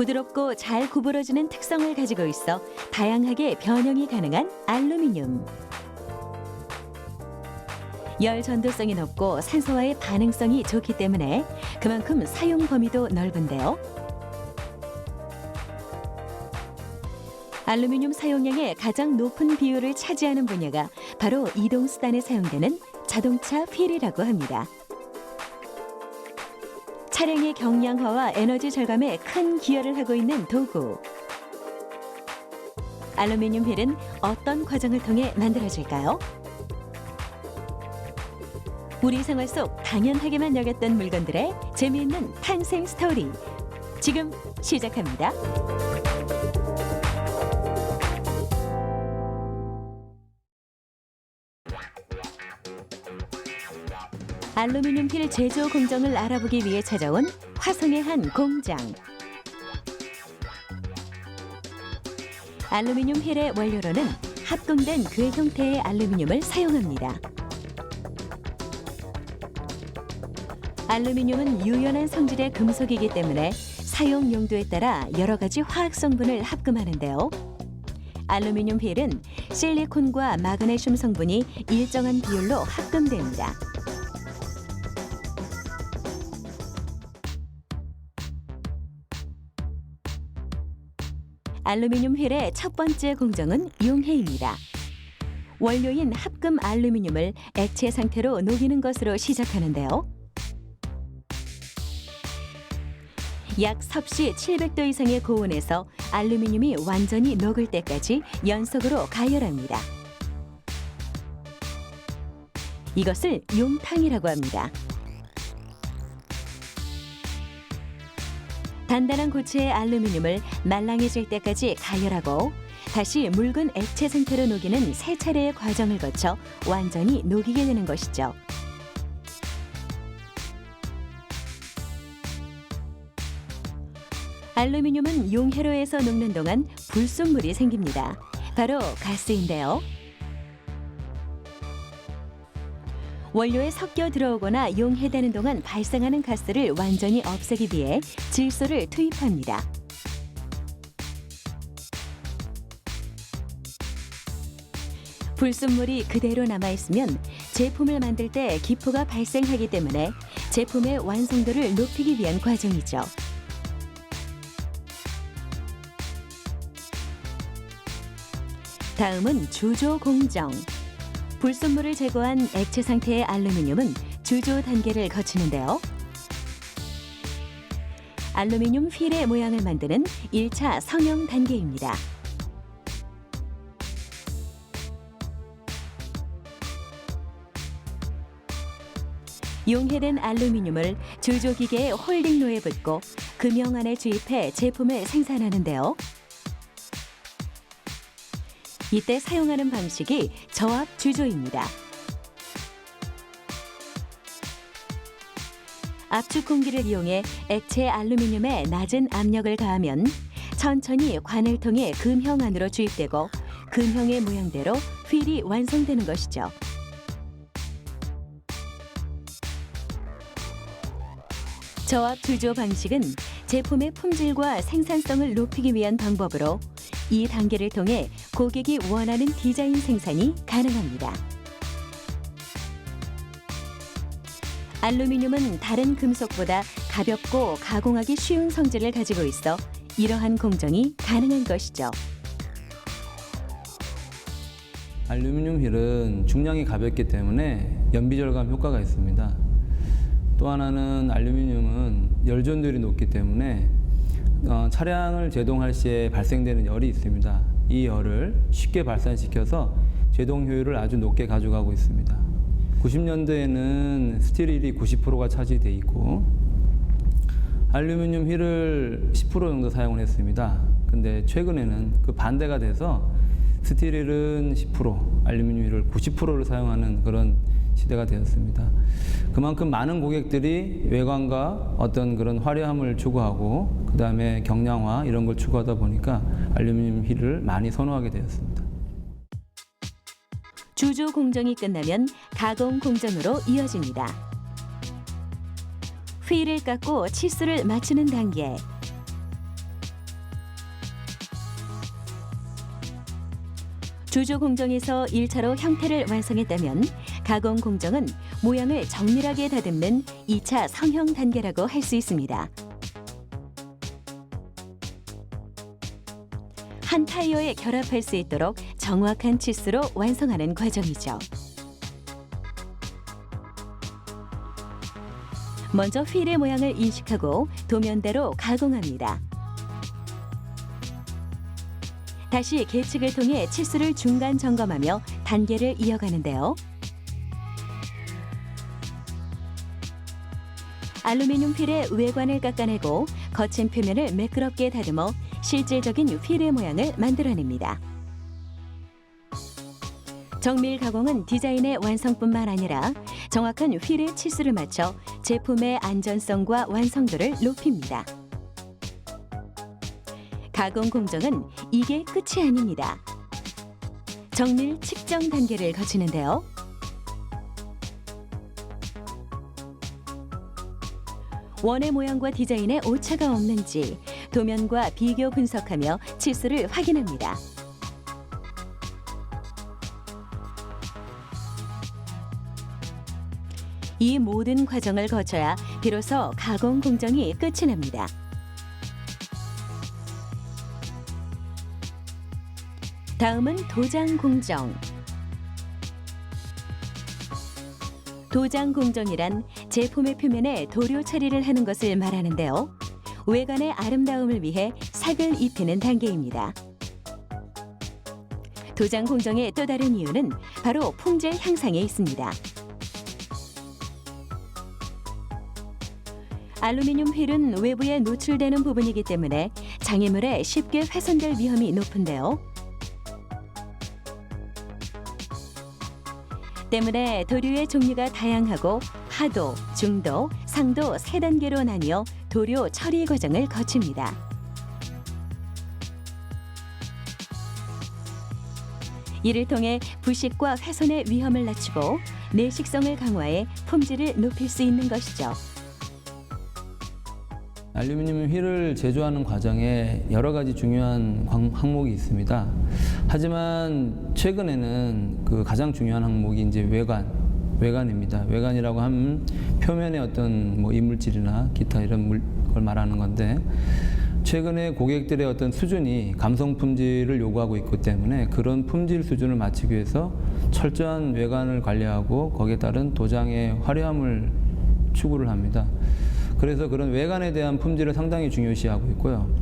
부드럽고 잘 구부러지는 특성을 가지고 있어 다양하게 변형이 가능한 알루미늄. 열 전도성이 높고 산소와의 반응성이 좋기 때문에 그만큼 사용 범위도 넓은데요. 알루미늄 사용량의 가장 높은 비율을 차지하는 분야가 바로 이동수단에 사용되는 자동차 휠이라고 합니다. 차량의 경량화와 에너지 절감에 큰 기여를 하고 있는 도구. 알루미늄 휠은 어떤 과정을 통해 만들어질까요? 우리 생활 속 당연하게만 여겼던 물건들의 재미있는 탄생 스토리. 지금 시작합니다. 알루미늄 휠 제조 공정을 알아보기 위해 찾아온 화성의 한 공장. 알루미늄 휠의 원료로는 합금된 괴 형태의 알루미늄을 사용합니다. 알루미늄은 유연한 성질의 금속이기 때문에 사용 용도에 따라 여러 가지 화학 성분을 합금하는데요. 알루미늄 휠은 실리콘과 마그네슘 성분이 일정한 비율로 합금됩니다. 알루미늄 휠의 첫 번째 공정은 용해입니다. 원료인 합금 알루미늄을 액체 상태로 녹이는 것으로 시작하는데요. 약 섭씨 700도 이상의 고온에서 알루미늄이 완전히 녹을 때까지 연속으로 가열합니다. 이것을 용탕이라고 합니다. 단단한 고체의 알루미늄을 말랑해질 때까지 가열하고 다시 묽은 액체 상태로 녹이는 세 차례의 과정을 거쳐 완전히 녹이게 되는 것이죠. 알루미늄은 용해로에서 녹는 동안 불순물이 생깁니다. 바로 가스인데요. 원료에 섞여 들어오거나 용해되는 동안 발생하는 가스를 완전히 없애기 위해 질소를 투입합니다. 불순물이 그대로 남아있으면 제품을 만들 때 기포가 발생하기 때문에 제품의 완성도를 높이기 위한 과정이죠. 다음은 주조 공정. 불순물을 제거한 액체 상태의 알루미늄은 주조 단계를 거치는데요. 알루미늄 휠의 모양을 만드는 1차 성형 단계입니다. 용해된 알루미늄을 주조기계의 홀딩로에 붓고 금형 안에 주입해 제품을 생산하는데요. 이때 사용하는 방식이 저압 주조입니다. 압축 공기를 이용해 액체 알루미늄에 낮은 압력을 가하면 천천히 관을 통해 금형 안으로 주입되고 금형의 모양대로 휠이 완성되는 것이죠. 저압 주조 방식은 제품의 품질과 생산성을 높이기 위한 방법으로 이 단계를 통해 고객이 원하는 디자인 생산이 가능합니다. 알루미늄은 다른 금속보다 가볍고 가공하기 쉬운 성질을 가지고 있어 이러한 공정이 가능한 것이죠. 알루미늄 휠은 중량이 가볍기 때문에 연비 절감 효과가 있습니다. 또 하나는 알루미늄은 열전도율이 높기 때문에 차량을 제동할 시에 발생되는 열이 있습니다. 이 열을 쉽게 발산시켜서 제동 효율을 아주 높게 가져가고 있습니다. 90년대에는 스틸 휠이 90%가 차지되어 있고 알루미늄 휠을 10% 정도 사용을 했습니다. 근데 최근에는 그 반대가 돼서 스틸 휠은 10%, 알루미늄 휠을 90%를 사용하는 그런 시대가 되었습니다. 그만큼 많은 고객들이 외관과 어떤 그런 화려함을 추구하고 그 다음에 경량화 이런 걸 추구하다 보니까 알루미늄 휠을 많이 선호하게 되었습니다. 주조 공정이 끝나면 가공 공정으로 이어집니다. 휠을 깎고 치수를 맞추는 단계. 주조 공정에서 1차로 형태를 완성했다면 가공 공정은 모양을 정밀하게 다듬는 2차 성형 단계라고 할 수 있습니다. 한 타이어에 결합할 수 있도록 정확한 치수로 완성하는 과정이죠. 먼저 휠의 모양을 인식하고 도면대로 가공합니다. 다시 계측을 통해 치수를 중간 점검하며 단계를 이어가는데요. 알루미늄 휠의 외관을 깎아내고 거친 표면을 매끄럽게 다듬어 실질적인 휠의 모양을 만들어냅니다. 정밀 가공은 디자인의 완성뿐만 아니라 정확한 휠의 치수를 맞춰 제품의 안전성과 완성도를 높입니다. 가공 공정은 이게 끝이 아닙니다. 정밀 측정 단계를 거치는데요. 원의 모양과 디자인에 오차가 없는지 도면과 비교 분석하며 치수를 확인합니다. 이 모든 과정을 거쳐야 비로소 가공 공정이 끝이 납니다. 다음은 도장 공정. 도장 공정이란 제품의 표면에 도료 처리를 하는 것을 말하는데요. 외관의 아름다움을 위해 색을 입히는 단계입니다. 도장 공정의 또 다른 이유는 바로 품질 향상에 있습니다. 알루미늄 휠은 외부에 노출되는 부분이기 때문에 장애물에 쉽게 훼손될 위험이 높은데요. 때문에 도료의 종류가 다양하고 하도, 중도, 상도 3단계로 나뉘어 도료 처리 과정을 거칩니다. 이를 통해 부식과 훼손의 위험을 낮추고 내식성을 강화해 품질을 높일 수 있는 것이죠. 알루미늄 휠을 제조하는 과정에 여러 가지 중요한 항목이 있습니다. 하지만 최근에는 그 가장 중요한 항목이 이제 외관입니다. 외관이라고 하면 표면의 어떤 뭐 이물질이나 기타 이런 걸 말하는 건데, 최근에 고객들의 어떤 수준이 감성 품질을 요구하고 있기 때문에 그런 품질 수준을 맞추기 위해서 철저한 외관을 관리하고 거기에 따른 도장의 화려함을 추구를 합니다. 그래서 그런 외관에 대한 품질을 상당히 중요시하고 있고요.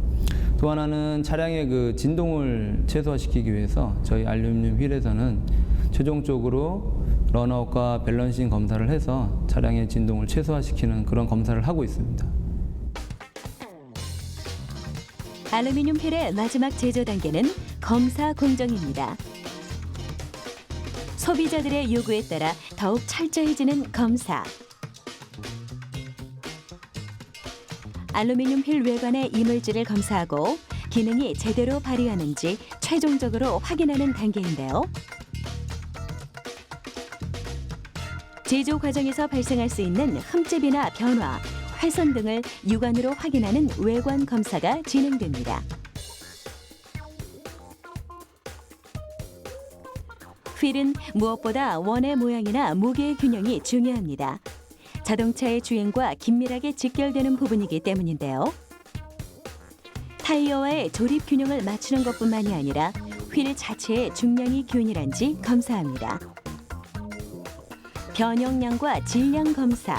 또 하나는 차량의 그 진동을 최소화시키기 위해서 저희 알루미늄 휠에서는 최종적으로 런아웃과 밸런싱 검사를 해서 차량의 진동을 최소화시키는 그런 검사를 하고 있습니다. 알루미늄 휠의 마지막 제조 단계는 검사 공정입니다. 소비자들의 요구에 따라 더욱 철저해지는 검사. 알루미늄 휠 외관의 이물질을 검사하고 기능이 제대로 발휘하는지 최종적으로 확인하는 단계인데요. 제조 과정에서 발생할 수 있는 흠집이나 변화, 훼손 등을 육안으로 확인하는 외관 검사가 진행됩니다. 휠은 무엇보다 원의 모양이나 무게 균형이 중요합니다. 자동차의 주행과 긴밀하게 직결되는 부분이기 때문인데요. 타이어와의 조립 균형을 맞추는 것뿐만이 아니라 휠 자체의 중량이 균일한지 검사합니다. 변형량과 질량 검사,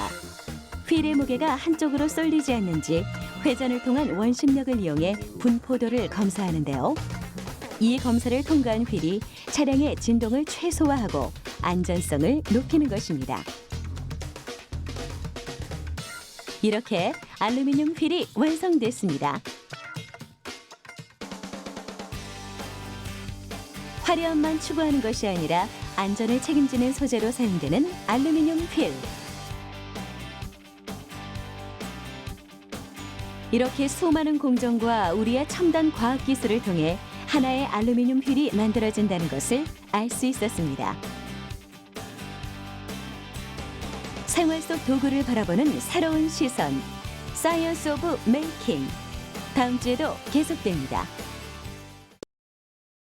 휠의 무게가 한쪽으로 쏠리지 않는지 회전을 통한 원심력을 이용해 분포도를 검사하는데요. 이 검사를 통과한 휠이 차량의 진동을 최소화하고 안전성을 높이는 것입니다. 이렇게 알루미늄 휠이 완성됐습니다. 화려함만 추구하는 것이 아니라 안전을 책임지는 소재로 사용되는 알루미늄 휠. 이렇게 수많은 공정과 우리의 첨단 과학 기술을 통해 하나의 알루미늄 휠이 만들어진다는 것을 알 수 있었습니다. 생활 속 도구를 바라보는 새로운 시선, 사이언스 오브 메이킹. 다음 주에도 계속됩니다.